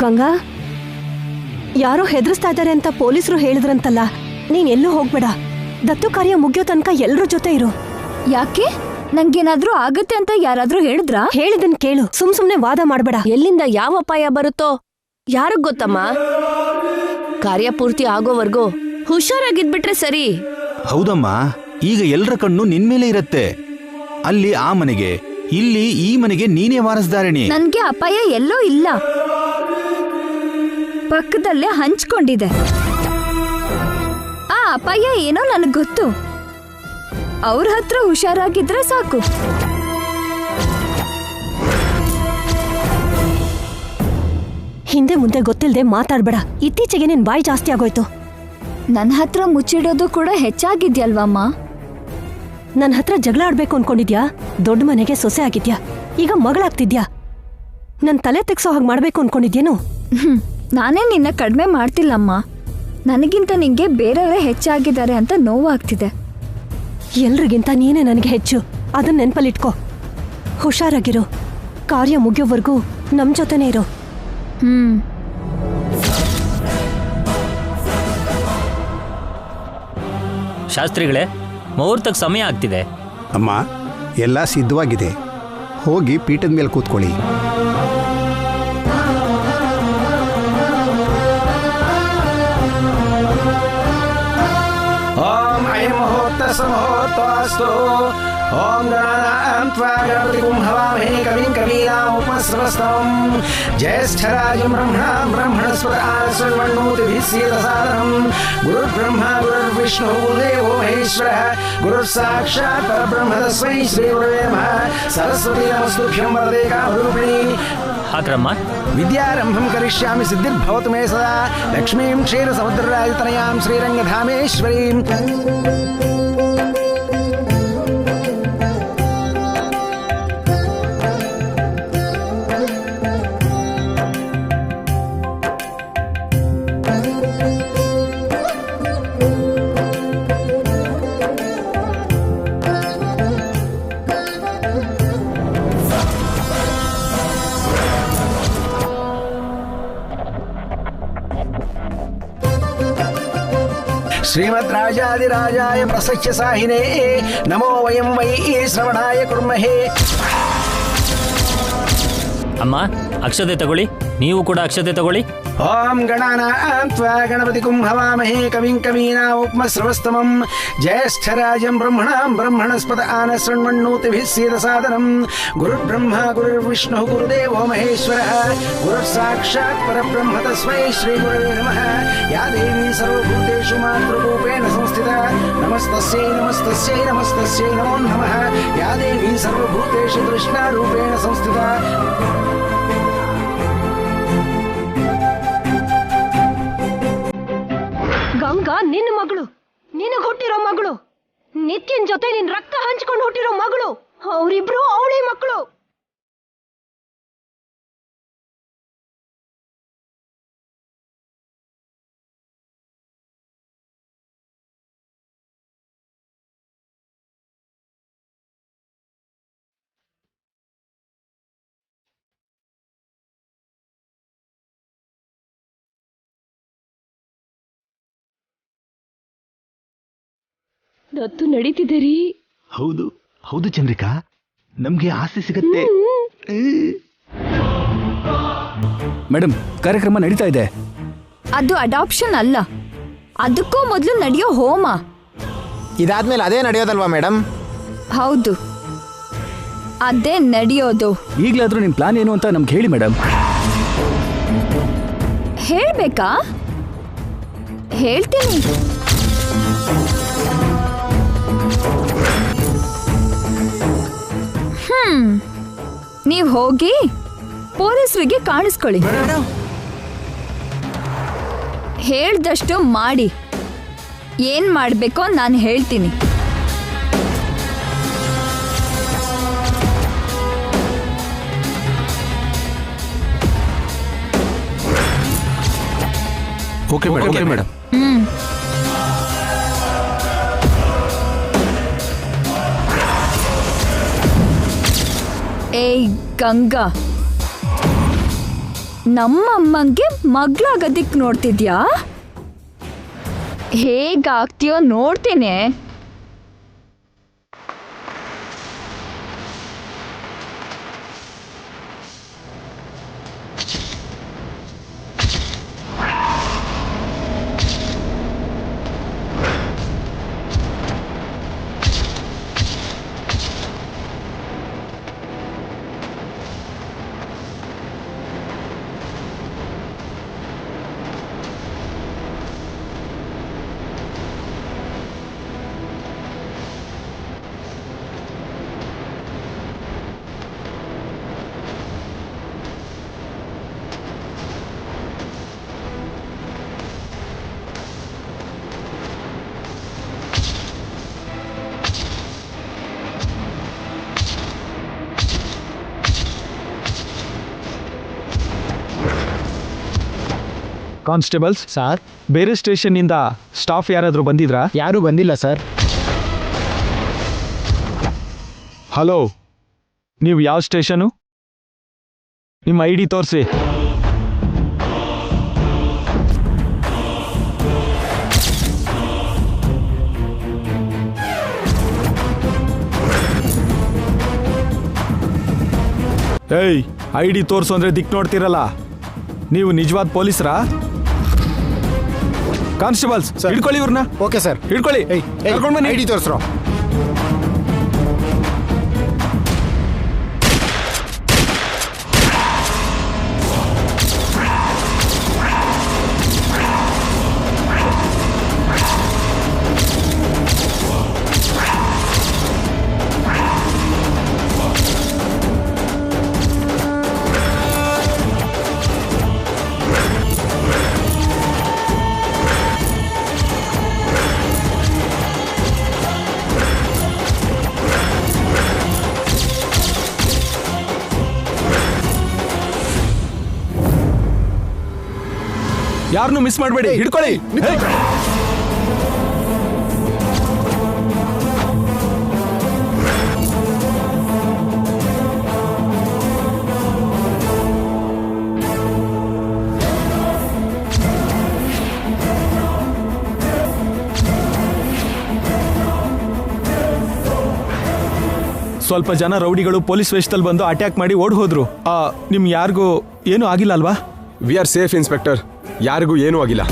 ಗಂಗಾ, ಯಾರೋ ಹೆದರ್ಸ್ತಾ ಇದ್ದಾರೆ ಅಂತ ಪೊಲೀಸರು ಹೇಳಿದ್ರಂತಲ್ಲ, ನೀನ್ ಎಲ್ಲೂ ಹೋಗ್ಬೇಡ. ದತ್ತು ಕಾರ್ಯ ಮುಗಿಯೋ ತನಕ ಎಲ್ರ ಜೊತೆ ಇರು. ಯಾಕೆ? ನಂಗೇನಾದ್ರೂ ಆಗತ್ತೆ ಅಂತ ಯಾರಾದ್ರೂ ಹೇಳಿದ್ರಾ? ಹೇಳಿದನ್ ಕೇಳು, ಸುಮ್ನೆ ವಾದ ಮಾಡ್ಬೇಡ. ಎಲ್ಲಿಂದ ಯಾವ ಅಪಾಯ ಬರುತ್ತೋ ಯಾರಿಗ್ ಗೊತ್ತಮ್ಮ. ಕಾರ್ಯ ಪೂರ್ತಿ ಆಗೋವರ್ಗೂ ಹುಷಾರಾಗಿದ್ಬಿಟ್ರೆ ಸರಿ. ಹೌದಮ್ಮ, ಈಗ ಎಲ್ರ ಕಣ್ಣು ನಿನ್ಮೇಲೆ ಇರತ್ತೆ. ಅಲ್ಲಿ ಆ ಮನೆಗೆ, ಇಲ್ಲಿ ಈ ಮನೆಗೆ ನೀನೇ ವಾರಸ್ದಾರಣಿ. ನನ್ಗೆ ಅಪಾಯ ಎಲ್ಲೋ ಇಲ್ಲ, ಪಕ್ಕದಲ್ಲೇ ಹಂಚ್ಕೊಂಡಿದೆ. ಆ ಅಪಾಯ ಏನೋ ನನಗ್ ಗೊತ್ತು. ಅವ್ರ ಹತ್ರ ಹುಷಾರಾಗಿದ್ರೆ ಸಾಕು. ಹಿಂದೆ ಮುಂದೆ ಗೊತ್ತಿಲ್ಲದೆ ಮಾತಾಡ್ಬೇಡ. ಇತ್ತೀಚೆಗೆ ನಿನ್ ಬಾಯಿ ಜಾಸ್ತಿ ಆಗೋಯ್ತು. ನನ್ನ ಹತ್ರ ಮುಚ್ಚಿಡೋದು ಕೂಡ ಹೆಚ್ಚಾಗಿದ್ಯಲ್ವಮ್ಮ. ನನ್ನ ಹತ್ರ ಜಗಳ ಆಡ್ಬೇಕು ಅನ್ಕೊಂಡಿದ್ಯಾ? ದೊಡ್ಡ ಮನೆಗೆ ಸೊಸೆ ಆಗಿದ್ಯಾ, ಈಗ ಮಗಳಾಗ್ತಿದ್ಯಾ. ನನ್ ತಲೆ ತೆಗ್ಸೋ ಹಾಗೆ ಮಾಡ್ಬೇಕು ಅನ್ಕೊಂಡಿದ್ಯೇನು? ನಾನೇ ನಿನ್ನ ಕಡಿಮೆ ಮಾಡ್ತಿಲ್ಲಮ್ಮ. ನನಗಿಂತ ನಿಂಗೆ ಬೇರೆಯವರೇ ಹೆಚ್ಚಾಗಿದ್ದಾರೆ ಅಂತ ನೋವಾಗ್ತಿದೆ. ಎಲ್ರಿಗಿಂತ ನೀನೇ ನನಗೆ ಹೆಚ್ಚು, ಅದನ್ನ ನೆನ್ಪಲ್ಲಿಟ್ಕೋ. ಹುಷಾರಾಗಿರು. ಕಾರ್ಯ ಮುಗಿಯೋವರೆಗೂ ನಮ್ ಜೊತೆನೇ ಇರು. ಶಾಸ್ತ್ರಿಗಳೇ, ಮುಹೂರ್ತಕ್ಕೆ ಸಮಯ ಆಗ್ತಿದೆ. ಅಮ್ಮ, ಎಲ್ಲ ಸಿದ್ಧವಾಗಿದೆ. ಹೋಗಿ ಪೀಠದ ಮೇಲೆ ಕೂತ್ಕೊಳ್ಳಿ. ಓಂ ಅಯಂ ಮುಹೂರ್ತ ಸಮಹೂರ್ತೋऽस्तु. ಓಂ ಗಣಾನಾಂ ತ್ವಾ ಗಣಪತಿಂ ಹವಾಮಹೇ ಕವಿಂ ಕವೀನಾಮುಪಸ್ರವಸ್ತಮಂ. ಜ್ಯೇಷ್ಠರಾಜಂ ಬ್ರಹ್ಮಣಾಂ ಬ್ರಹ್ಮಣಸ್ಪತ ಆನಶೃಣ್ವನ್ನೋತಿಭಿಃ ಸೀದಸಾದನಂ. ಗುರುರ್ಬ್ರಹ್ಮ ಗುರುರ್ವಿಷ್ಣುಃ ಗುರುದೇವೋ ಮಹೇಶ್ವರಃ. ಗುರುರ್ ಸಾಕ್ಷಾತ್ ಪರಬ್ರಹ್ಮ ತಸ್ಮೈ ಶ್ರೀ ಗುರವೇ ನಮಃ. ಸರಸ್ವತಿ ನಮಸ್ತುಭ್ಯಂ ವರದೆ ಕಾಮರೂಪಿಣಿ. ಹಾಕ್ರಮ್ಮ. ವಿದ್ಯಾರಂಭಂ ಕರಿಷ್ಯಾಮಿ ಸಿದ್ಧಿರ್ಭವತು ಮೇ ಸದಾ. ಲಕ್ಷ್ಮೀಂ ಕ್ಷೀರಸಮುದ್ರರಾಜತನಯಾಂ ಶ್ರೀರಂಗಧಾಮೇಶ್ವರೀಂ. ಶ್ರೀಮದ್ರಾಜಾದಿರಾಜಾಯ ಪ್ರಸಖ್ಯ ಸಾಹಿನೇ ನಮೋ ವಯಂ ವೈ ಶ್ರವಣಾಯ ಕುರ್ಮಹೇ. ಅಮ್ಮ, ಅಕ್ಷತೆ ತಗೊಳ್ಳಿ. ನೀವು ಕೂಡ ಅಕ್ಷತೆ ತಗೊಳ್ಳಿ. ಓಂ ಗಣಾನಾಂ ತ್ವಾ ಗಣಪತಿಂ ಹವಾಮಹೇ ಕವಿಂ ಕವೀನಾಮುಪಸ್ರವಸ್ತಮಂ. ಜ್ಯೇಷ್ಠರಾಜಂ ಬ್ರಹ್ಮಣಾಂ ಬ್ರಹ್ಮಣಸ್ಪತ ಆನಶೃಣ್ವನ್ನೋತಿಭಿಃ ಸೀದಸಾದನಂ. ಗುರುರ್ಬ್ರಹ್ಮ ಗುರುರ್ವಿಷ್ಣುಃ ಗುರುದೇವೋ ಮಹೇಶ್ವರಃ. ಗುರುರ್ ಸಾಕ್ಷಾತ್ ಪರಬ್ರಹ್ಮ ತಸ್ಮೈ ಶ್ರೀ ಗುರವೇ ನಮಃ. ಯಾ ದೇವಿ ಸರ್ವಭೂತೇಷು ಮಾತೃರೂಪೇಣ ಸಂಸ್ಥಿತಾ. ನಮಸ್ತಸ್ಯೈ ನಮಸ್ತಸ್ಯೈ ನಮಸ್ತಸ್ಯೈ ನಮೋ ನಮಃ. ಯಾ ದೇವಿ ಸರ್ವಭೂತೇಷು ಕೃಷ್ಣರೂಪೇಣ ಸಂಸ್ಥಿತಾ. ಗಂಗಾ ನಿನ್ನ ಮಗಳು, ನಿನಗ್ ಹುಟ್ಟಿರೋ ಮಗಳು. ನಿತ್ಯನ್ ಜೊತೆ ನಿನ್ ರಕ್ತ ಹಂಚ್ಕೊಂಡು ಹುಟ್ಟಿರೋ ಮಗಳು. ಅವರಿಬ್ರು ಅವಳಿ ಮಕ್ಕಳು. ದತ್ತು ನಡೀತಿದೆ ರೀ. ಹೌದು ಹೌದು ಚಂದ್ರಿಕಾ, ನಮ್ಗೆ ಆಸೆ ಸಿಗತ್ತೆ. ಮೇಡಮ್, ಕಾರ್ಯಕ್ರಮ ನಡೀತಾ ಇದೆ. ಅದು ಅಡಾಪ್ಷನ್ ಅಲ್ಲ, ಅದಕ್ಕೂ ಮೊದಲು ನಡೆಯೋ ಹೋಮ. ಇದಾದ್ಮೇಲೆ ಅದೇ ನಡೆಯೋದಲ್ವಾ ಮೇಡಮ್? ಹೌದು, ಅದೇ ನಡೆಯೋದು. ಈಗಲಾದ್ರೂ ನಿಮ್ ಪ್ಲಾನ್ ಏನು ಅಂತ ನಮ್ಗೆ ಹೇಳಿ ಮೇಡಮ್. ಹೇಳ್ಬೇಕಾ? ಹೇಳ್ತೀನಿ. ನೀವ್ ಹೋಗಿ ಪೊಲೀಸರಿಗೆ ಕಾಣಿಸ್ಕೊಳ್ಳಿ. ಹೇಳ್ದಷ್ಟು ಮಾಡಿ. ಏನ್ ಮಾಡ್ಬೇಕೋ ನಾನು ಹೇಳ್ತೀನಿ. Okay madam. ಏಯ್ ಗಂಗಾ, ನಮ್ಮಮ್ಮಂಗೆ ಮಗ್ಳಾಗದಿಕ್ ನೋಡ್ತಿದ್ಯಾ? ಹೇಗಾಗ್ತೀಯೋ ನೋಡ್ತೀನಿ. ಕಾನ್ಸ್ಟೇಬಲ್ಸ್ ಸರ್, ಬೇರೆ ಸ್ಟೇಷನ್ನಿಂದ ಸ್ಟಾಫ್ ಯಾರಾದರೂ ಬಂದಿದ್ರಾ? ಯಾರೂ ಬಂದಿಲ್ಲ ಸರ್. ಹಲೋ, ನೀವು ಯಾವ ಸ್ಟೇಷನು? ನಿಮ್ಮ ID ತೋರಿಸಿ. ಏಯ್, ID ತೋರಿಸು ಅಂದರೆ ದಿಕ್ ನೋಡ್ತಿರಲ್ಲ. ನೀವು ನಿಜವಾದ ಪೊಲೀಸರಾ? ಕಾನ್ಸ್ಟೇಬಲ್ಸ್, ಹಿಡ್ಕೊಳ್ಳಿ ಇವ್ರನ್ನ. Okay sir. ಹಿಡ್ಕೊಳ್ಳಿ. ಕರ್ಕೊಂಡು ಬನ್ನಿ. ID ತೋರಿಸ್ರೋ. ಯಾರನ್ನೂ ಮಿಸ್ ಮಾಡಬೇಡಿ. ಹಿಡ್ಕೊಳ್ಳಿ. ಸ್ವಲ್ಪ ಜನ ರೌಡಿಗಳು ಪೊಲೀಸ್ ವೇಷದಲ್ಲಿ ಬಂದು ಅಟ್ಯಾಕ್ ಮಾಡಿ ಓಡ್ ಹೋದ್ರು. ನಿಮ್ ಯಾರಿಗೂ ಏನೂ ಆಗಿಲ್ಲ ಅಲ್ವಾ? We are safe inspector. ಯಾರಿಗೂ ಏನೂ ಆಗಿಲ್ಲ.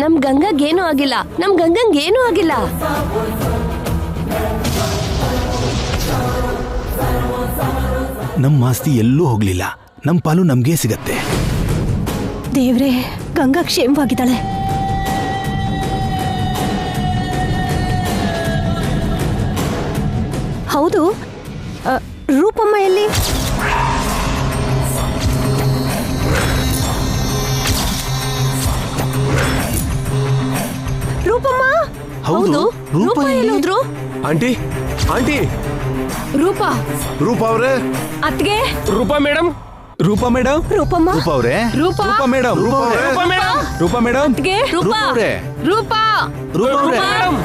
ನಮ್ ಗಂಗಂಗೇನೂ ಆಗಿಲ್ಲ. ನಮ್ ಗಂಗಂಗೇನೂ ಆಗಿಲ್ಲ. ನಮ್ಮ ಆಸ್ತಿ ಎಲ್ಲೂ ಹೋಗ್ಲಿಲ್ಲ. ನಮ್ಮ ಪಾಲು ನಮ್ಗೆ ಸಿಗತ್ತೆ. ದೇವ್ರೆ, ಗಂಗಾ ಕ್ಷೇಮವಾಗಿದ್ದಾಳೆ. ಹೌದು, ರೂಪಮ್ಮ ಎಲ್ಲಿ? ರೂಪಮ್ಮ? ಹೌದು, ರೂಪ ಎಲ್ಲೋದ್ರು? ಆಂಟಿ, ಆಂಟಿ, ರೂಪ, ರೂಪ ಅವ್ರೆ, ಅತ್ಗೆ, ರೂಪಾ ಮೇಡಮ್, ರೂಪಾ ಮೇಡಮ್, ರೂಪಮ್ಮ, ರೂಪ ಅವ್ರೆ, Roopa, Roopa madam, Roopa madam, Roopa madam, ಅತ್ಗೆ, ರೂಪ, ಅವ್ರೆ, ರೂಪ, ರೂಪ ಅವ್ರೆ. ಮೇಡಮ್.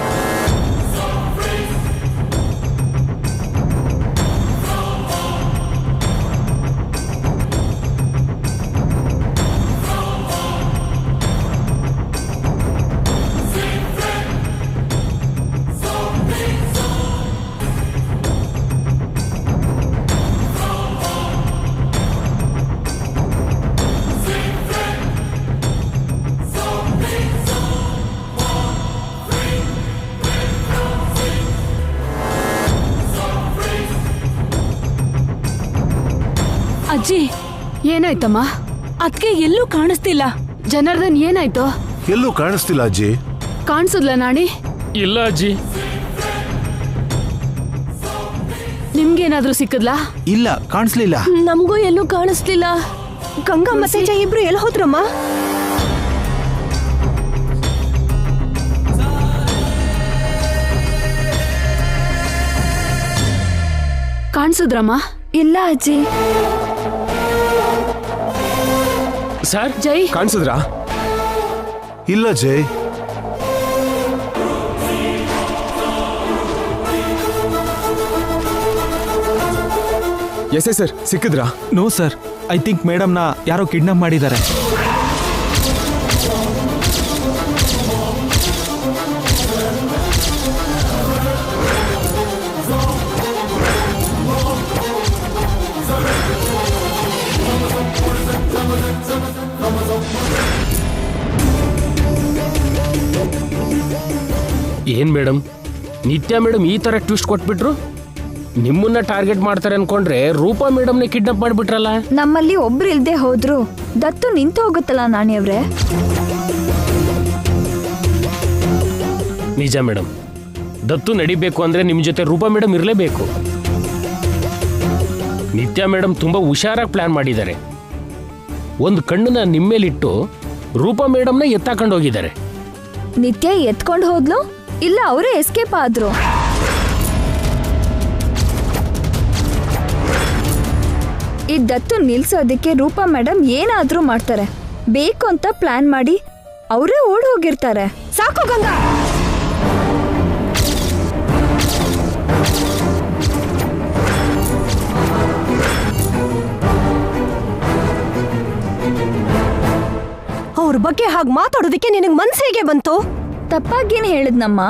ಅಜ್ಜಿ, ಏನಾಯ್ತಮ್ಮ? ಅದ್ಕೆ ಎಲ್ಲೂ ಕಾಣಿಸ್ತಿಲ್ಲ. ಜನಾರ್ದನ್ ಏನಾಯ್ತು? ಎಲ್ಲೂ ಕಾಣಿಸ್ತಿಲ್ಲ ಅಜ್ಜಿ. ಕಾಣಿಸಿದ್ಲ ನಾಣಿ? ಇಲ್ಲ ಅಜ್ಜಿ. ನಿಮ್ಗೇನಾದ್ರೂ ಸಿಕ್ಕದ್ಲಾ? ಇಲ್ಲ, ಕಾಣಿಸ್ಲಿಲ್ಲ. ನಮಗೂ ಎಲ್ಲೂ ಕಾಣಿಸ್ಲಿಲ್ಲ. ಗಂಗಾ ಮತ್ತೆ ಜೈ ಇಬ್ರು ಎಲ್ಲಿ ಹೋದ್ರಮ್ಮ? ಕಾಣಿಸಿದ್ರಮ್ಮ? ಇಲ್ಲ ಅಜ್ಜಿ. ಸರ್, ಜೈ ಕಾಣಿಸಿದ್ರಾ? ಇಲ್ಲ ಜೈ. ಎಸ್ ಸರ್, ಸಿಕ್ಕಿದ್ರಾ? ನೋ ಸರ್, ಐ ಥಿಂಕ್ ಮೇಡಮ್ನ ಯಾರೋ ಕಿಡ್ನಾಪ್ ಮಾಡಿದ್ದಾರೆ. ಏನ್ ಮೇಡಮ್, ನಿತ್ಯ ಮೇಡಮ್ ಈ ತರ ಟ್ವಿಸ್ಟ್ ಕೊಟ್ಬಿಟ್ರು? ನಿಮ್ಮನ್ನ ಟಾರ್ಗೆಟ್ ಮಾಡ್ತಾರೆ ಅನ್ಕೊಂಡ್ರೆ ರೂಪಾ ಮೇಡಮ್ನೇ ಕಿಡ್ನಾಪ್ ಮಾಡ್ಬಿಟ್ರಲ್ಲ. ನಮ್ಮಲ್ಲಿ ಒಬ್ರು ಇಲ್ದೆ ಹೋದ್ರು ದತ್ತು ನಿಂತು ಹೋಗುತ್ತಲ್ಲ ನಾಣಿಯವ್ರೆ. ನಿಜ ಮೇಡಮ್, ದತ್ತು ನಡಿಬೇಕು ಅಂದ್ರೆ ನಿಮ್ ಜೊತೆ ರೂಪಾ ಮೇಡಮ್ ಇರಲೇಬೇಕು. ನಿತ್ಯ ಮೇಡಮ್ ತುಂಬಾ ಹುಷಾರಾಗಿ ಪ್ಲಾನ್ ಮಾಡಿದ್ದಾರೆ. ಒಂದು ಕಣ್ಣನ್ನ ನಿಮ್ಮೇಲಿಟ್ಟು ರೂಪಾ ಮೇಡಮ್ನ ಎತ್ತಾಕೊಂಡು ಹೋಗಿದ್ದಾರೆ. ನಿತ್ಯ ಎತ್ಕೊಂಡು ಹೋದ್ಲು, ಇಲ್ಲ ಅವರೇ ಎಸ್ಕೇಪ್ ಆದ್ರು. ಈ ದತ್ತು ನಿಲ್ಸೋದಕ್ಕೆ ರೂಪಾ ಮೇಡಮ್ ಏನಾದ್ರೂ ಮಾಡ್ತಾರೆ. ಬೇಕು ಅಂತ ಪ್ಲಾನ್ ಮಾಡಿ ಅವರೇ ಓಡ್ ಹೋಗಿರ್ತಾರೆ. ಸಾಕು ಗಂಗಾ, ಅವ್ರ ಬಗ್ಗೆ ಹಾಗೆ ಮಾತಾಡೋದಕ್ಕೆ ನಿನಗೆ ಮನ್ಸು ಹೇಗೆ ಬಂತು? ತಪ್ಪಾಗೇನು ಹೇಳಿದ್ನಮ್ಮ?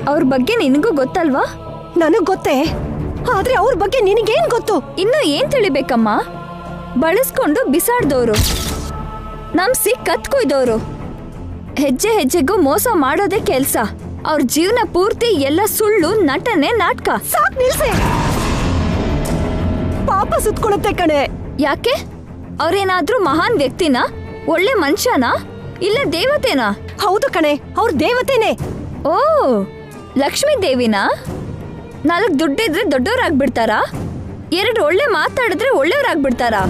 ಅವ್ರ ಬಗ್ಗೆ ನಿನಗೂ ಗೊತ್ತಲ್ವಾ? ನನಗ್ ಗೊತ್ತೇ, ಆದ್ರೆ ಅವ್ರ ಬಗ್ಗೆ ನಿನಗೇನ್ ಗೊತ್ತು? ಇನ್ನು ಏನ್ ತಿಳಿಬೇಕಮ್ಮ? ಬಳಸ್ಕೊಂಡು ಬಿಸಾಡ್ದವ್ರು, ನಮ್ ಕತ್ಕೊಯ್ದವ್ರು, ಹೆಜ್ಜೆ ಹೆಜ್ಜೆಗೂ ಮೋಸ ಮಾಡೋದೇ ಕೆಲ್ಸ. ಅವ್ರ ಜೀವನ ಪೂರ್ತಿ ಎಲ್ಲ ಸುಳ್ಳು, ನಟನೆ, ನಾಟಕ. ಸಾಕ್ ನಿಲ್ಸೆ, ಪಾಪ ಸುತ್ಕೊಳುತ್ತೆ ಕಣೆ. ಯಾಕೆ? ಅವ್ರೇನಾದ್ರೂ ಮಹಾನ್ ವ್ಯಕ್ತಿನ, ಒಳ್ಳೆ ಮನುಷ್ಯನಾ, ಇಲ್ಲ ದೇವತೆನಾ? ಹೌದು ಕಣೆ, ಅವ್ರ ದೇವತೆನೆ. ಓ, ಲಕ್ಷ್ಮೀ ದೇವಿನಾ? 4 ದುಡ್ಡಿದ್ರೆ ದೊಡ್ಡವರಾಗ್ಬಿಡ್ತಾರಾ? 2 ಒಳ್ಳೆ ಮಾತಾಡಿದ್ರೆ ಒಳ್ಳೆಯವ್ರಾಗ್ಬಿಡ್ತಾರಾ?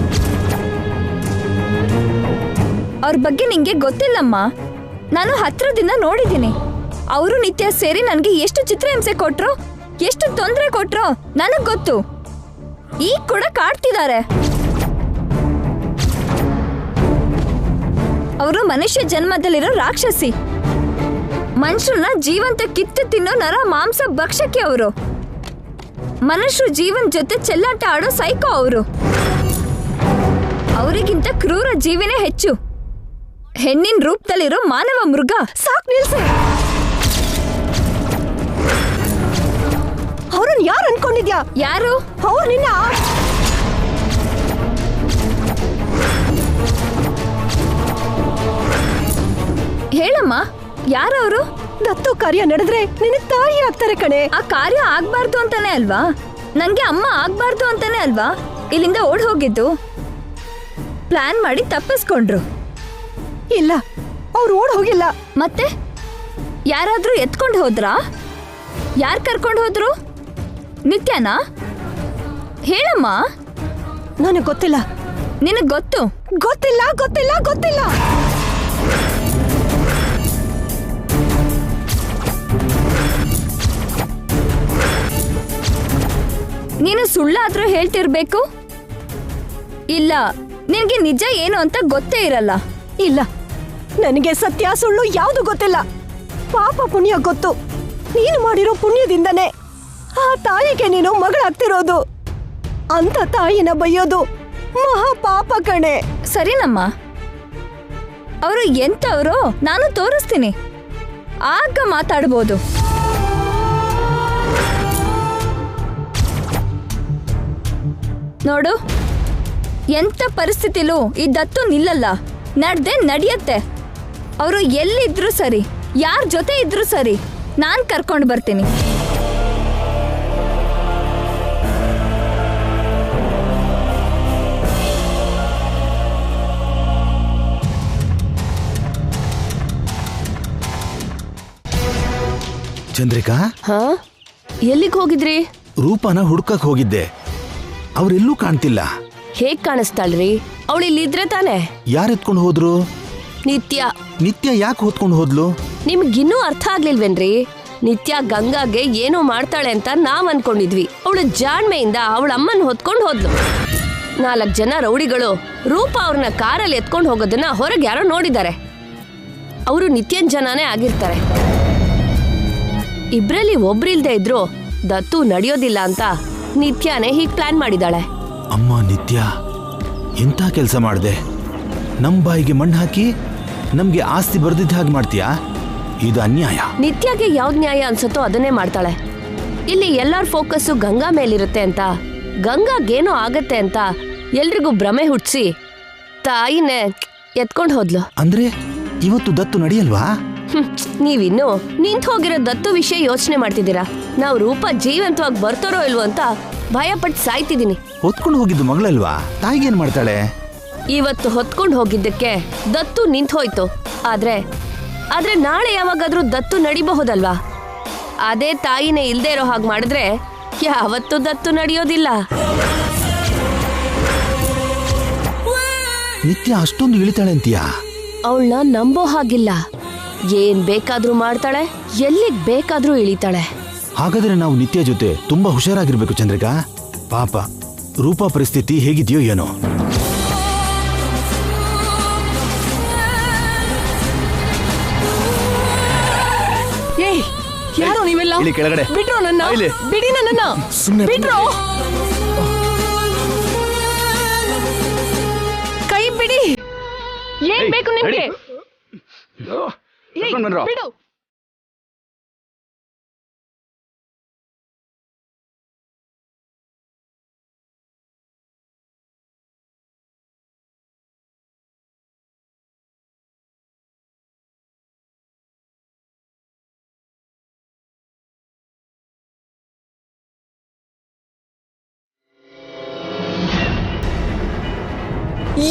ಅವ್ರ ಬಗ್ಗೆ ನಿಂಗೆ ಗೊತ್ತಿಲ್ಲಮ್ಮ. ನಾನು ಹತ್ರದಿಂದ ನೋಡಿದ್ದೀನಿ. ಅವರು ನಿತ್ಯ ಸೇರಿ ನನ್ಗೆ ಎಷ್ಟು ಚಿತ್ರಹಿಂಸೆ ಕೊಟ್ರು, ಎಷ್ಟು ತೊಂದರೆ ಕೊಟ್ರು ನನಗ್ ಗೊತ್ತು. ಈಗ ಕೂಡ ಕಾಡ್ತಿದ್ದಾರೆ. ಅವರು ಮನುಷ್ಯ ಜನ್ಮದಲ್ಲಿರೋ ರಾಕ್ಷಸಿ. ಮನುಷ್ಯರನ್ನ ಜೀವಂತ ಕಿತ್ತು ತಿನ್ನೋ ನರ ಮಾಂಸ ಭಕ್ಷಕ್ಕೆ ಅವರು. ಮನುಷ್ಯರು ಜೀವನ ಜೊತೆ ಚೆಲ್ಲಾಟ ಆಡೋ ಸೈಕೋ ಅವರು. ಅವರಿಗಿಂತ ಕ್ರೂರ ಜೀವಿನೇ ಹೆಚ್ಚು. ಹೆಣ್ಣಿನ ರೂಪದಲ್ಲಿರೋ ಮಾನವ ಮೃಗ. ಸಾಕ್ ನಿಲ್ಸೆ. ಅವ್ರನ್ನ ಯಾರು ಅನ್ಕೊಂಡಿದ್ಯಾ? ಯಾರು? ಅವ್ರು ನಿನ್ನ ಹೇಳಮ್ಮ, ಯಾರವರು? ದತ್ತು ಕಾರ್ಯ ನಡೆದ್ರೆ ನಿನಗ್ ತಾಯಿ ಆಗ್ತಾರೆ ಕಣೆ. ಆ ಕಾರ್ಯ ಆಗ್ಬಾರ್ದು ಅಂತಾನೆ ಅಲ್ವಾ, ನನ್ಗೆ ಅಮ್ಮ ಆಗ್ಬಾರ್ದು ಅಂತಾನೆ ಅಲ್ವಾ ಇಲ್ಲಿಂದ ಓಡ್ ಹೋಗಿದ್ದು. ಪ್ಲಾನ್ ಮಾಡಿ ತಪ್ಪಿಸ್ಕೊಂಡ್ರು. ಇಲ್ಲ, ಅವ್ರು ಓಡ್ ಹೋಗಿಲ್ಲ. ಮತ್ತೆ ಯಾರಾದ್ರೂ ಎತ್ಕೊಂಡು ಹೋದ್ರಾ? ಯಾರು ಕರ್ಕೊಂಡು ಹೋದ್ರು? ನಿತ್ಯನಾ? ಹೇಳಮ್ಮ. ನನಗ್ ಗೊತ್ತಿಲ್ಲ. ನಿನಗ್ ಗೊತ್ತು? ಗೊತ್ತಿಲ್ಲ, ಗೊತ್ತಿಲ್ಲ, ಗೊತ್ತಿಲ್ಲ. ನೀನು ಸುಳ್ಳಾದ್ರೂ ಹೇಳ್ತಿರ್ಬೇಕು. ಇಲ್ಲ, ನಿನ್ಗೆ ನಿಜ ಏನು ಅಂತ ಗೊತ್ತೇ ಇರಲ್ಲ. ಇಲ್ಲ, ನನಗೆ ಸತ್ಯ ಸುಳ್ಳು ಯಾವುದು ಗೊತ್ತಿಲ್ಲ. ಪಾಪ ಪುಣ್ಯ ಗೊತ್ತು. ನೀನು ಮಾಡಿರೋ ಪುಣ್ಯದಿಂದನೇ ಆ ತಾಯಿಗೆ ನೀನು ಮಗಳಾಗ್ತಿರೋದು. ಅಂತ ತಾಯಿನ ಬೈಯೋದು ಮಹಾ ಪಾಪ ಕಣೆ. ಸರಿನಮ್ಮ, ಅವರು ಎಂತವ್ರೋ ನಾನು ತೋರಿಸ್ತೀನಿ, ಆಗ ಮಾತಾಡ್ಬೋದು. ನೋಡು, ಎಂತ ಪರಿಸ್ಥಿತಿಲೂ ಈ ದತ್ತು ನಿಲ್ಲಲ್ಲ. ನಡ್ದೆ ನಡೆಯತ್ತೆ. ಅವರು ಎಲ್ಲಿದ್ರು ಸರಿ, ಯಾರ ಜೊತೆ ಇದ್ರು ಸರಿ, ನಾನ್ ಕರ್ಕೊಂಡು ಬರ್ತೀನಿ. ಚಂದ್ರಿಕಾ, ಹಾ, ಎಲ್ಲಿಗೆ ಹೋಗಿದ್ರಿ? ರೂಪಾನ ಹುಡ್ಕಕ್ ಹೋಗಿದ್ದೆ. ಅವ್ರೆಲ್ಲೂ ಕಾಣ್ತಿಲ್ಲ. ಹೇಗ್ ಕಾಣಿಸ್ತಾಳ್ರಿ? ಅವಳು ಇಲ್ಲಿದ್ರೆ ತಾನೆ. ಯಾರು ಎತ್ಕೊಂಡು ಹೋದ್ರು? ನಿತ್ಯ. ನಿತ್ಯ ಯಾಕೆ ಹೊತ್ಕೊಂಡು ಹೋದ್ಲು? ನಿಮ್ಗಿನ್ನೂ ಅರ್ಥ ಆಗ್ಲಿಲ್ವೇನ್ರಿ? ನಿತ್ಯ ಗಂಗಾಗೆ ಏನೋ ಮಾಡ್ತಾಳೆ ಅಂತ ನಾವ್ ಅನ್ಕೊಂಡಿದ್ವಿ. ಅವಳು ಜಾಣ್ಮೆಯಿಂದ ಅವಳ ಅಮ್ಮನ್ ಹೊತ್ಕೊಂಡು ಹೋದ್ಲು. 4 ಜನ ರೌಡಿಗಳು ರೂಪಾ ಅವ್ರನ್ನ ಕಾರಲ್ಲಿ ಎತ್ಕೊಂಡು ಹೋಗೋದನ್ನ ಹೊರಗೆ ಯಾರೋ ನೋಡಿದ್ದಾರೆ. ಅವರು ನಿತ್ಯನ್ ಜನನೇ ಆಗಿರ್ತಾರೆ. ಇಬ್ರಲ್ಲಿ ಒಬ್ರಿಲ್ದೆ ಇದ್ರು ದತ್ತು ನಡೆಯೋದಿಲ್ಲ ಅಂತ ನಿತ್ಯಾನೇ ಹೀಗ್ ಪ್ಲಾನ್ ಮಾಡಿದಾಳೆ. ಅಮ್ಮ ನಿತ್ಯ, ಎಂಥ ಕೆಲಸ ಮಾಡಿದೆ? ನಮ್ ಬಾಯಿಗೆ ಮಣ್ಣು ಹಾಕಿ ನಮ್ಗೆ ಆಸ್ತಿ ಬರ್ದಿದ್ದ ಹಾಗೆ ಮಾಡ್ತೀಯಾ? ಇದು ಅನ್ಯಾಯ. ನಿತ್ಯಾಗೆ ಯಾವ್ದು ನ್ಯಾಯ ಅನ್ಸುತ್ತೋ ಅದನ್ನೇ ಮಾಡ್ತಾಳೆ. ಇಲ್ಲಿ ಎಲ್ಲಾರ ಫೋಕಸ್ಸು ಗಂಗಾ ಮೇಲಿರುತ್ತೆ ಅಂತ, ಗಂಗಾಗೇನೋ ಆಗತ್ತೆ ಅಂತ ಎಲ್ರಿಗೂ ಭ್ರಮೆ ಹುಟ್ಟಿಸಿ ತಾಯಿನೇ ಎತ್ಕೊಂಡು ಹೋದ್ಲು. ಅಂದ್ರೆ ಇವತ್ತು ದತ್ತು ನಡೆಯಲ್ವಾ? ನೀವಿನ್ನು ನಿಂತು ಹೋಗಿರೋ ದತ್ತು ವಿಷಯ ಯೋಚನೆ ಮಾಡ್ತಿದ್ದೀರಾ. ನಾವು ರೂಪ ಜೀವಂತವಾಗಿ ಬರ್ತಾರೋ ಇಲ್ವೋ ಅಂತ ಭಯಪಟ್ಟು ಸಾಯ್ತಿದ್ದೀನಿ. ಹೊತ್ಕೊಂಡು ಹೋಗಿದ್ದು ಮಗಳಲ್ವಾ? ತಾಯಿಗೇನ್ ಮಾಡ್ತಾಳೆ? ಇವತ್ತು ಹೊತ್ಕೊಂಡು ಹೋಗಿದ್ದಕ್ಕೆ ದತ್ತು ನಿಂತು ಹೋಯ್ತು. ಆದ್ರೆ ನಾಳೆ ಯಾವಾಗಾದ್ರೂ ದತ್ತು ನಡಿಬಹುದಲ್ವಾ? ಅದೇ ತಾಯಿನೇ ಇಲ್ದೇ ಇರೋ ಹಾಗೆ ಮಾಡಿದ್ರೆ ಯಾವತ್ತೂ ದತ್ತು ನಡೆಯೋದಿಲ್ಲ. ನಿತ್ಯ ಅಷ್ಟೊಂದು ಇಳಿತಾಳೆ ಅಂತೀಯಾ? ಅವಳನ್ನ ನಂಬೋ ಹಾಗಿಲ್ಲ. ಏನ್ ಬೇಕಾದ್ರೂ ಮಾಡ್ತಾಳೆ, ಎಲ್ಲಿಗ್ ಬೇಕಾದ್ರೂ ಇಳಿತಾಳೆ. ಹಾಗಾದ್ರೆ ನಾವು ನಿತ್ಯ ಜೊತೆ ತುಂಬಾ ಹುಷಾರಾಗಿರ್ಬೇಕು ಚಂದ್ರಿಕಾ. ಪಾಪ ರೂಪಾ ಪರಿಸ್ಥಿತಿ ಹೇಗಿದೆಯೋ ಏನೋ. ಯಾರೋ ನೀವೆಲ್ಲ ಕೆಳಗಡೆ ಬಿಟ್ರೋ ನನ್ನ, ಬಿಡಿ ನನ್ನನ್ನ, ಬಿಟ್ರೋ, ಕೈ ಬಿಡಿ. ಏನ್ ಬೇಕು ನಿಮ್ಗೆ? ಬಿಡು.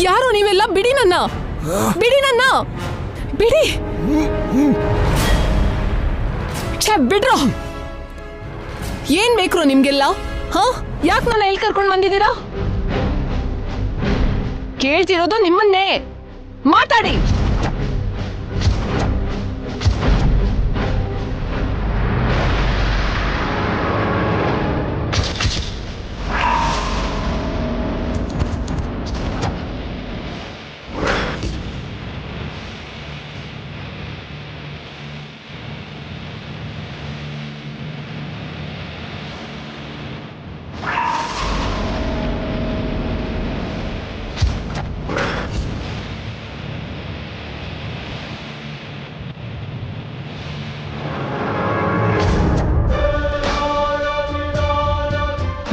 ಯಾರೋ ನೀವೆಲ್ಲ, ಬಿಡಿ ನನ್ನ, ಬಿಡಿ ನನ್ನ, ಬಿಡಿ. ಬಿಡ್ರೋ. ಏನ್ ಬೇಕ್ರೋ ನಿಮ್ಗೆಲ್ಲ? ಯಾಕೆ ನನ್ನ ಎಲ್ಲಿ ಕರ್ಕೊಂಡು ಬಂದಿದ್ದೀರಾ? ಕೇಳ್ತಿರೋದು ನಿಮ್ಮನ್ನೇ. ಮಾತಾಡಿ.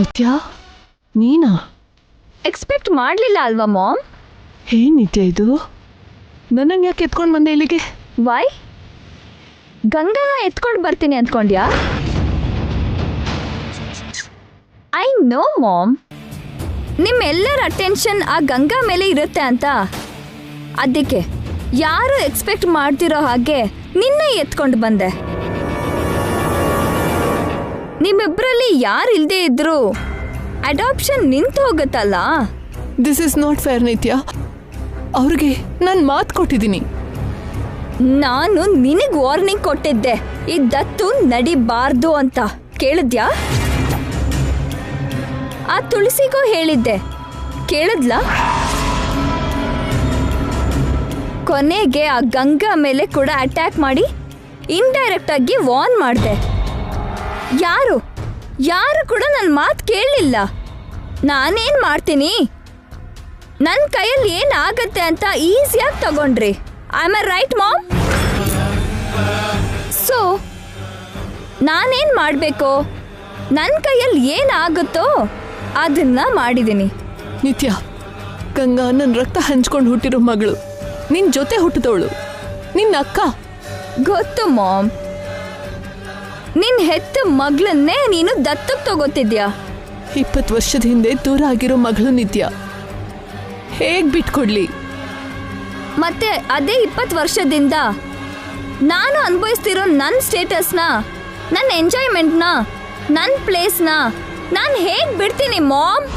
ನಿತ್ಯ, ನೀನಾ? ಎಕ್ಸ್ಪೆಕ್ಟ್ ಮಾಡ್ಲಿಲ್ಲ ಅಲ್ವಾ ಮಾಮ್? ಏನ್ ನಿತ್ಯ ಇದು? ನನ್ನಂಗೆ ಯಾಕೆ ಎತ್ಕೊಂಡು ಬಂದೆ ಇಲ್ಲಿಗೆ? ವೈ? ಗಂಗಾನ ಎತ್ಕೊಂಡು ಬರ್ತೀನಿ ಅಂದ್ಕೊಂಡ್ಯಾ? ಐ ನೋ ಮಾಮ್, ನಿಮ್ಮೆಲ್ಲರ ಅಟೆನ್ಷನ್ ಆ ಗಂಗಾ ಮೇಲೆ ಇರುತ್ತೆ ಅಂತ. ಅದಕ್ಕೆ ಯಾರು ಎಕ್ಸ್ಪೆಕ್ಟ್ ಮಾಡ್ತಿರೋ ಹಾಗೆ ನಿನ್ನೆ ಎತ್ಕೊಂಡು ಬಂದೆ. ನಿಮ್ಮಿಬ್ಬರಲ್ಲಿ ಯಾರು ಇಲ್ಲದೆ ಇದ್ರು ಅಡಾಪ್ಷನ್ ನಿಂತು ಹೋಗುತ್ತಲ್ಲ. ದಿಸ್ ಇಸ್ ನಾಟ್ ಫೇರ್ ನಿತ್ಯ. ಅವ್ರಿಗೆ ನಾನು ಮಾತು ಕೊಟ್ಟಿದ್ದೀನಿ. ನಾನು ನಿನಗೆ ವಾರ್ನಿಂಗ್ ಕೊಟ್ಟಿದ್ದೆ, ಈ ದತ್ತು ನಡಿಬಾರ್ದು ಅಂತ. ಕೇಳಿದ್ಯಾ? ಆ ತುಳಸಿಗೂ ಹೇಳಿದ್ದೆ, ಕೇಳಿದ್ಲಾ? ಕೊನೆಗೆ ಆ ಗಂಗಾ ಮೇಲೆ ಕೂಡ ಅಟ್ಯಾಕ್ ಮಾಡಿ ಇಂಡೈರೆಕ್ಟ್ ಆಗಿ ವಾರ್ನ್ ಮಾಡಿದೆ. ಯಾರು ಕೂಡ ನನ್ನ ಮಾತು ಕೇಳಲಿಲ್ಲ. ನಾನೇನು ಮಾಡ್ತೀನಿ, ನನ್ನ ಕೈಯಲ್ಲಿ ಏನಾಗತ್ತೆ ಅಂತ ಈಸಿಯಾಗಿ ತಗೊಂಡ್ರಿ. I am right ma'am? So ನಾನೇನು ಮಾಡಬೇಕು, ನನ್ನ ಕೈಯಲ್ಲಿ ಏನಾಗುತ್ತೋ ಅದನ್ನ ಮಾಡಿದ್ದೀನಿ. ನಿತ್ಯ, ಗಂಗಾ ನನ್ನ ರಕ್ತ ಹಂಚ್ಕೊಂಡು ಹುಟ್ಟಿರೋ ಮಗಳು, ನಿನ್ನ ಜೊತೆ ಹುಟ್ಟಿದವಳು, ನಿನ್ನ ಅಕ್ಕ. ಗೊತ್ತು ಮಾಮ್, ನಿನ್ನ ಹೆತ್ತ ಮಗಳನ್ನೇ ನೀನು ದತ್ತಕ್ಕೆ ತಗೋತಿದ್ಯಾ. 20 ವರ್ಷದ ಹಿಂದೆ ದೂರ ಆಗಿರೋ ಮಗಳು ನಿತ್ಯ, ಹೇಗ್ ಬಿಟ್ಕೊಡ್ಲಿ? ಮತ್ತೆ ಅದೇ 20 ವರ್ಷದಿಂದ ನಾನು ಅನುಭವಿಸ್ತಿರೋ ನನ್ನ ಸ್ಟೇಟಸ್ನ, ನನ್ನ ಎಂಜಾಯ್ಮೆಂಟ್ನ, ನನ್ನ ಪ್ಲೇಸ್ನ ನಾನು ಹೇಗೆ ಬಿಡ್ತೀನಿ ಮಾಮ್?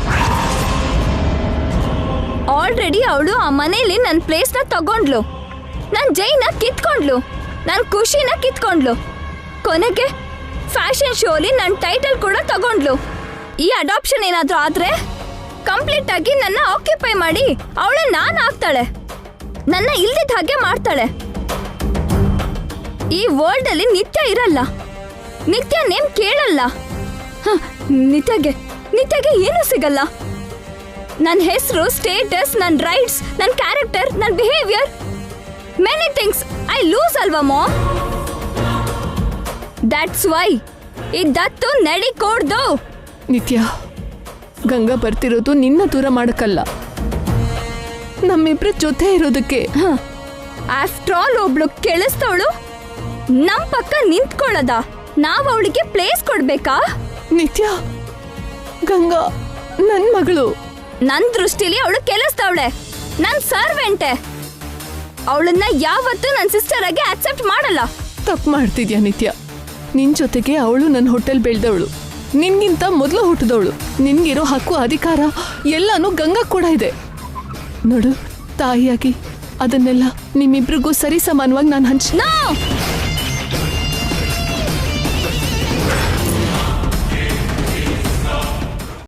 ಆಲ್ರೆಡಿ ಅವಳು ಆ ಮನೇಲಿ ನನ್ನ ಪ್ಲೇಸ್ನ ತಗೊಂಡ್ಲು, ನನ್ನ ಜೈನ ಕಿತ್ಕೊಂಡ್ಲು, ನನ್ನ ಖುಷಿನ ಕಿತ್ಕೊಂಡ್ಲು. ಕೊನೆಗೆ ಫ್ಯಾಷನ್ ಶೋಲಿ ನನ್ನ ಟೈಟಲ್ ಕೂಡ ತಗೊಂಡ್ಲು. ಈ ಅಡಾಪ್ಷನ್ ಏನಾದರೂ ಆದರೆ ಕಂಪ್ಲೀಟ್ ಆಗಿ ನನ್ನ ಆಕ್ಯುಪೈ ಮಾಡಿ ಅವಳೇ ನಾನು ಆಗ್ತಾಳೆ, ನನ್ನ ಇಲ್ದಿದ್ದ ಹಾಗೆ ಮಾಡ್ತಾಳೆ. ಈ ವರ್ಲ್ಡ್ ಅಲ್ಲಿ ನಿತ್ಯ ಇರಲ್ಲ, ನಿತ್ಯ ನೇಮ್ ಕೇಳಲ್ಲ. ನಿತ್ಯಗೆ ನಿತ್ಯಗೆ ಏನೂ ಸಿಗಲ್ಲ. ನನ್ನ ಹೆಸರು, ಸ್ಟೇಟಸ್, ನನ್ನ ರೈಟ್ಸ್, ನನ್ನ ಕ್ಯಾರೆಕ್ಟರ್, ನನ್ನ behaviour, many things I lose ಅಲ್ವಾ ಮಾಮ್? ದಟ್ಸ್ ವೈ ಇದತ್ತು ನಡಿಕೊಡ್ದು. ನಿತ್ಯ, ಗಂಗಾ ಬರ್ತಿರೋದು ನಿನ್ನ ದೂರ ಮಾಡಕ್ಕಲ್ಲ, ನಮ್ಮಿಬ್ರ ಜೊತೆ ಇರೋದಕ್ಕೆ. ಆಫ್ಟರ್ ಆಲ್ ಒಬ್ಳು ಕೆಳಿಸ್ತವಳು ನಮ್ ಪಕ್ಕ ನಿಂತ್ಕೊಳ್ಳೋದ? ನಾವ್ ಅವಳಿಗೆ ಪ್ಲೇಸ್ ಕೊಡ್ಬೇಕಾ? ನಿತ್ಯ, ಗಂಗಾ ನನ್ ಮಗಳು. ನನ್ ದೃಷ್ಟಿಲಿ ಅವಳು ಕೆಲಸದವಳೆ, ನನ್ ಸರ್ವೆಂಟೆ. ಅವಳನ್ನ ಯಾವತ್ತೂ ನನ್ ಸಿಸ್ಟರ್ ಆಗಿ ಅಕ್ಸೆಪ್ಟ್ ಮಾಡಲ್ಲ. ತಪ್ಪು ಮಾಡ್ತಿದ್ಯಾ ನಿತ್ಯ? ನಿನ್ ಜೊತೆಗೆ ಅವಳು ನನ್ನ ಹೊಟ್ಟೆಲ್ ಬೆಳೆದವಳು, ನಿನ್ಗಿಂತ ಮೊದಲು ಹುಟ್ಟಿದವಳು. ನಿನ್ಗಿರೋ ಹಕ್ಕು, ಅಧಿಕಾರ ಎಲ್ಲಾನು ಗಂಗಾ ಕೂಡ ಇದೆ. ನೋಡು, ತಾಯಿಯಾಗಿ ಅದನ್ನೆಲ್ಲ ನಿಮ್ಮಿಬ್ರಿಗೂ ಸರಿ ಸಮಾನವಾಗಿ ನಾನು ನೋ